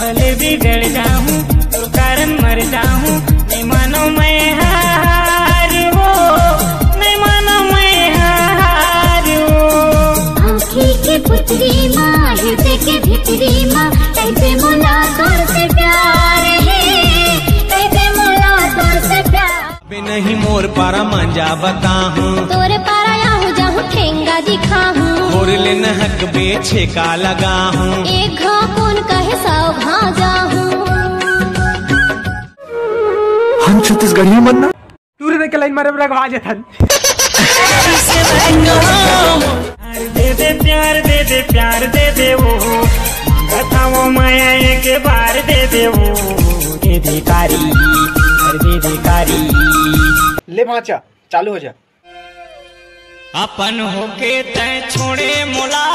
भले भी डर जाऊं तो कारण मर जाऊं, नहीं मानो मैं हार हो, नहीं मानो मैं हार हो। आँखी के पुतरी माँ, हृदय के भितरी माँ, कैसे मोला तोर से प्यार है, कैसे मोला तोर से प्यार। बे नहीं मोर पारा मंजा बताहूँ, तोरे पारा याहू जाहू ठेंगा दिखाहूँ, मोर ले नहक बेछे का लगाहूँ। एक घाव कौन कहे 100 घाव जाहूँ। हम छत्तीसगढ़ी बनना तूरे देख के लाइन मारे बड़ा आवाज थन। दे दे प्यार, दे दे प्यार, दे दे वो मांगा वो माया एक बार, दे दे वो दे दे कारी, दे दे कारी। ले भाचा चालू हो जा। अपन होके तय छोड़े मोला,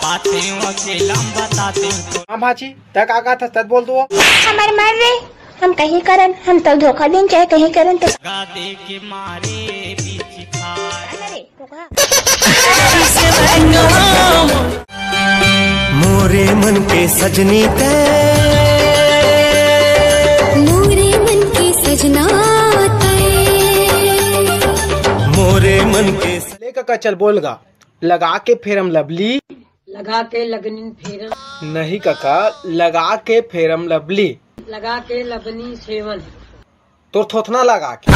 बातें अकेला बताते तो। हाँ भाची तक का था तद बोल दो। हमार मर रे, हम कहीं करन, हम तो धोखा दें चाहे कहीं करन तो गा दे के मारे बीच खाए। मोरे मन के सजनी ते, मोरे मन के सजना मोरे मन के ले काका चल बोलगा। लगा के फेरम लवली, लगा के लगनी फेरन, नहीं काका लगा के फेरम लवली, लगा के लबनी सेवन। तो थोथना लगा के